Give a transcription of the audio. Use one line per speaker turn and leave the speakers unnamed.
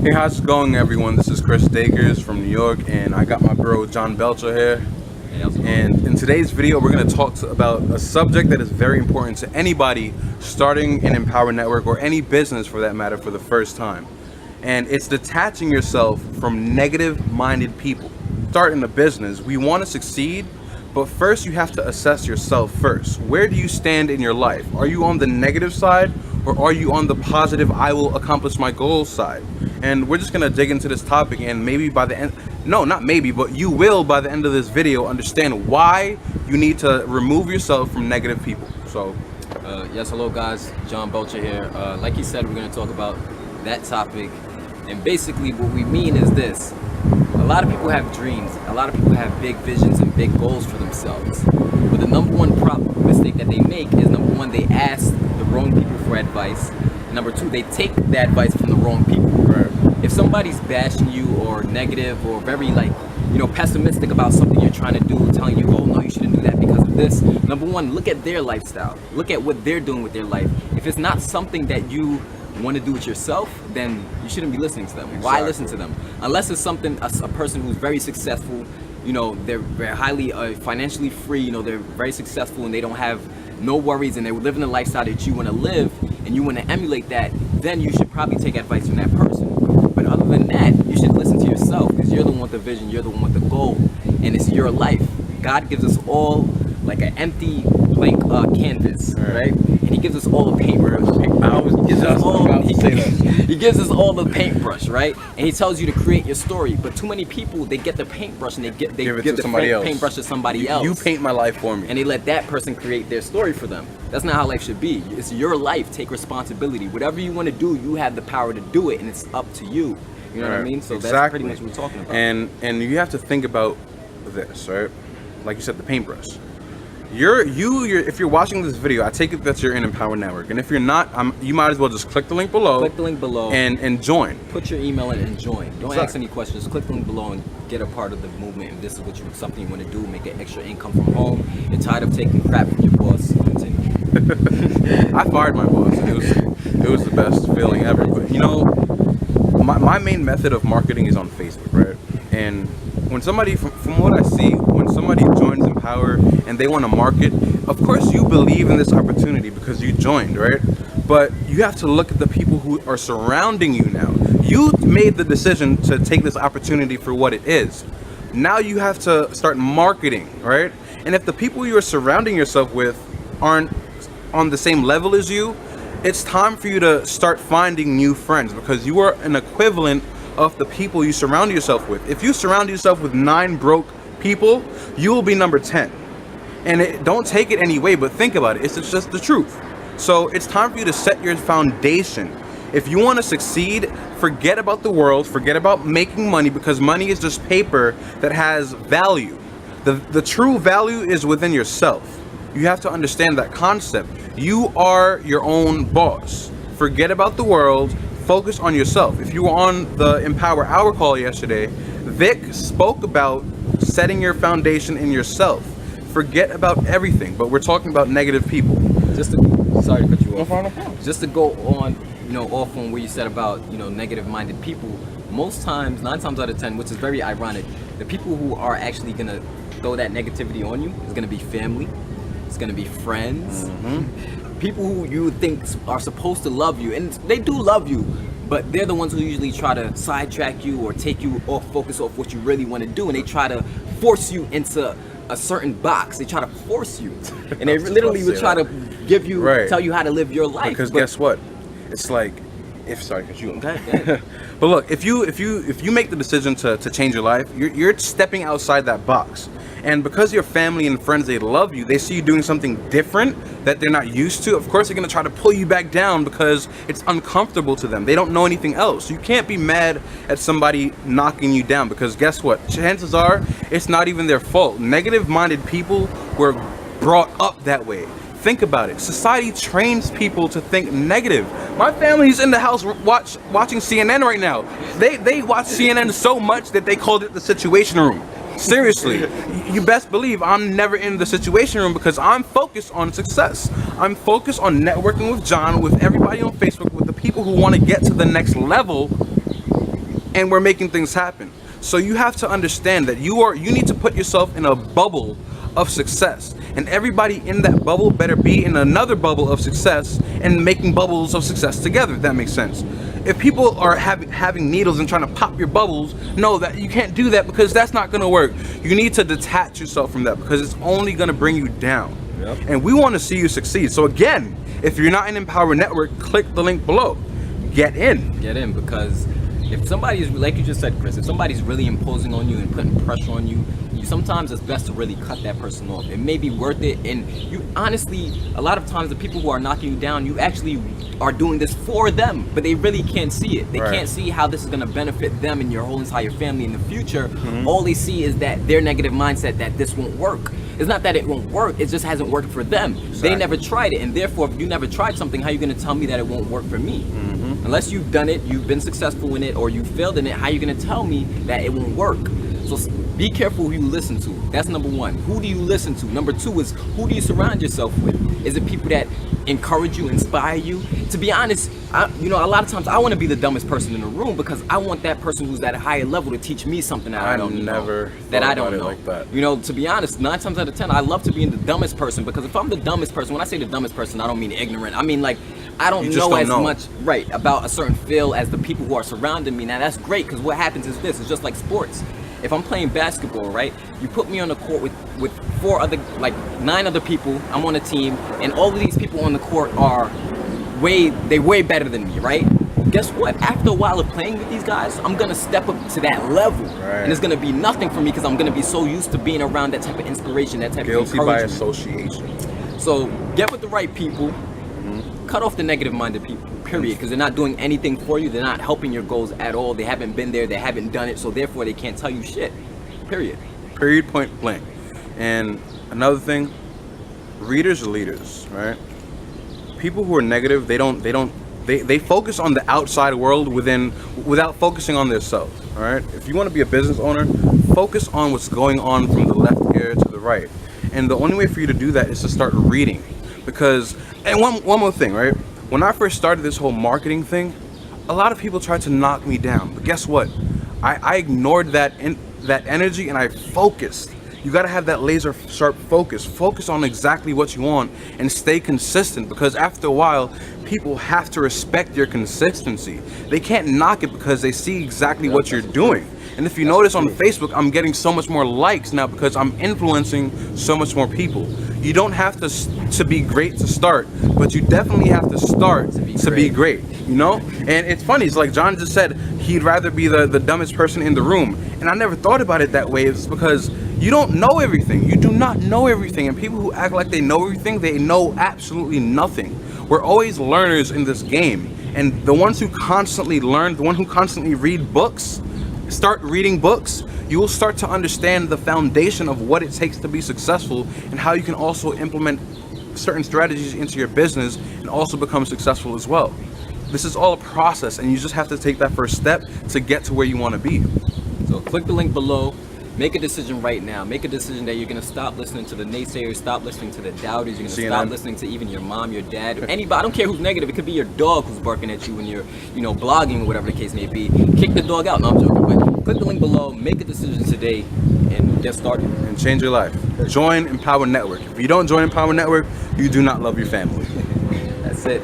Hey, how's it going, everyone? This is Chris Dakers from New York, and I got my bro John Belcher here.
Hey, how's it going?
And in today's video, we're going to talk about a subject that is very important to anybody starting an Empower Network or any business for that matter for the first time. And it's detaching yourself from negative-minded people. Starting a business, we want to succeed, but first you have to assess yourself first. Where do you stand in your life? Are you on the negative side, or are you on the positive, I will accomplish my goals side? And we're just gonna dig into this topic, and maybe by the end, no, not maybe, but you will by the end of this video understand why you need to remove yourself from negative people. So
yes, hello guys, John Belcher here. Like you said, we're going to talk about that topic, and basically what we mean is this. A lot of people have dreams, a lot of people have big visions and big goals for themselves, but the number one mistake that they make is, number one, they ask the wrong people for advice. Number two, they take the advice from the wrong people.
right.
If somebody's bashing you or negative or very pessimistic about something you're trying to do, telling you, oh no, you shouldn't do that because of this, number one, look at their lifestyle, look at what they're doing with their life. If it's not something that you want to do it yourself, then you shouldn't be listening to them. Exactly. Why listen to them? Unless it's something, a person who's very successful, they're very highly financially free, they're very successful and they don't have no worries and they're living the lifestyle that you want to live and you want to emulate that, then you should probably take advice from that person. But other than that, you should listen to yourself, because you're the one with the vision, you're the one with the goal, and it's your life. God gives us all like an empty blank canvas, right? And he gives us all a paintbrush. He gives us all the paintbrush, right? And he tells you to create your story. But too many people, they get the paintbrush and they give the paintbrush to somebody else.
You paint my life for me.
And they let that person create their story for them. That's not how life should be. It's your life. Take responsibility. Whatever you want to do, you have the power to do it, and it's up to you. You know what I mean? So
exactly.
That's pretty much what we're talking about.
And you have to think about this, right? Like you said, the paintbrush. If you're watching this video, I take it that you're in Empower Network, and if you're not, you might as well just click the link below.
Click the link below
and join.
Put your email in and join. Don't ask any questions. Click the link below and get a part of the movement. And this is something you want to do. Make an extra income from home. You're tired of taking crap from your boss. Continue.
I fired my boss. And it was the best feeling ever. But my main method of marketing is on Facebook, right? And when somebody, from what I see, when somebody joins Empower and they want to market, of course you believe in this opportunity because you joined, right? But you have to look at the people who are surrounding you now. You made the decision to take this opportunity for what it is. Now you have to start marketing, right? And if the people you are surrounding yourself with aren't on the same level as you, it's time for you to start finding new friends, because you are an equivalent of the people you surround yourself with. If you surround yourself with 9 broke people, you will be number 10. And don't take it any way, but think about it. It's just the truth. So it's time for you to set your foundation. If you want to succeed, forget about the world, forget about making money, because money is just paper that has value. The true value is within yourself. You have to understand that concept. You are your own boss. Forget about the world. Focus on yourself. If you were on the Empower Hour call yesterday, Vic spoke about setting your foundation in yourself. Forget about everything, but we're talking about negative people.
Sorry to cut you off.
No problem.
Just to go on, off on what you said about, negative-minded people. Most times, 9 times out of 10, which is very ironic, the people who are actually gonna throw that negativity on you is gonna be family. It's gonna be friends. Mm-hmm. People who you think are supposed to love you, and they do love you, but they're the ones who usually try to sidetrack you or take you off focus off what you really want to do, and they try to force you into a certain box. They try to force you, and they literally would try to give you, tell you how to live your life.
Because guess what? It's like, but look, if you make the decision to change your life, you're stepping outside that box. And because your family and friends, they love you, they see you doing something different that they're not used to, of course they're going to try to pull you back down because it's uncomfortable to them. They don't know anything else. You can't be mad at somebody knocking you down, because guess what? Chances are it's not even their fault. Negative-minded people were brought up that way. Think about it. Society trains people to think negative. My family's in the house watching CNN right now. They watch CNN so much that they called it the Situation Room. Seriously, you best believe I'm never in the Situation Room, because I'm focused on success. I'm focused on networking with John, with everybody on Facebook, with the people who want to get to the next level and we're making things happen. So you have to understand that you need to put yourself in a bubble of success, and everybody in that bubble better be in another bubble of success and making bubbles of success together, if that makes sense. If people are having needles and trying to pop your bubbles, know that you can't do that, because that's not going to work. You need to detach yourself from that, because it's only going to bring you down. Yep. And we want to see you succeed. So again, if you're not in Empower Network, click the link below. Get in,
because if somebody's, like you just said, Chris, if somebody's really imposing on you and putting pressure on you, sometimes it's best to really cut that person off. It may be worth it, and you honestly, a lot of times the people who are knocking you down, you actually are doing this for them, but they really can't see it. They can't see how this is going to benefit them and your whole entire family in the future. All they see is that their negative mindset that this won't work. It's not that it won't work, it just hasn't worked for them. They never tried it, and therefore if you never tried something, how are you going to tell me that it won't work for me? Unless you've done it, you've been successful in it, or you failed in it, how are you going to tell me that it won't work? So be careful who you listen to. That's number one. Who do you listen to? Number two is, who do you surround yourself with? Is it people that encourage you, inspire you? To be honest, a lot of times I want to be the dumbest person in the room, because I want that person who's at a higher level to teach me something that I don't know. Like that. To be honest, 9 times out of 10, I love to be the dumbest person, because if I'm the dumbest person, when I say the dumbest person, I don't mean ignorant. I mean like, I don't know as much about a certain field as the people who are surrounding me. Now that's great, because what happens is this, it's just like sports. If I'm playing basketball, right, you put me on the court with 9 other people, I'm on a team, and all of these people on the court are way better than me, right? Guess what? After a while of playing with these guys, I'm gonna step up to that level, and it's gonna be nothing for me, because I'm gonna be so used to being around that type of inspiration, that type of encouragement.
Guilty by association.
So get with the right people, cut off the negative-minded people, period, because they're not doing anything for you. They're not helping your goals at all. They haven't been there. They haven't done it. So therefore, they can't tell you shit. Period.
Period. Point blank. And another thing, readers are leaders, right? People who are negative, they focus on the outside world without focusing on themselves. All right. If you want to be a business owner, focus on what's going on from the left ear to the right. And the only way for you to do that is to start reading. Because, and one more thing, right? When I first started this whole marketing thing, a lot of people tried to knock me down. But guess what? I ignored that energy, and I focused. You got to have that laser sharp focus. Focus on exactly what you want and stay consistent, because after a while, people have to respect your consistency. They can't knock it because they see exactly what you're doing. And if you notice on Facebook, I'm getting so much more likes now because I'm influencing so much more people. You don't have to be great to start, but you definitely have to start to be great, you know? And it's funny, it's like John just said, he'd rather be the dumbest person in the room. And I never thought about it that way. It's because you don't know everything. You do not know everything. And people who act like they know everything, they know absolutely nothing. We're always learners in this game. And the ones who constantly learn, the one who constantly read books, start reading books, you will start to understand the foundation of what it takes to be successful, and how you can also implement certain strategies into your business and also become successful as well. This is all a process, and you just have to take that first step to get to where you want to be.
So click the link below. Make a decision right now. Make a decision that you're going to stop listening to the naysayers, stop listening to the doubters. You're going to stop listening to even your mom, your dad, or anybody. I don't care who's negative. It could be your dog who's barking at you when you're, blogging or whatever the case may be. Kick the dog out. No, I'm joking. But click the link below. Make a decision today and get started.
And change your life. Join Empower Network. If you don't join Empower Network, you do not love your family.
That's it.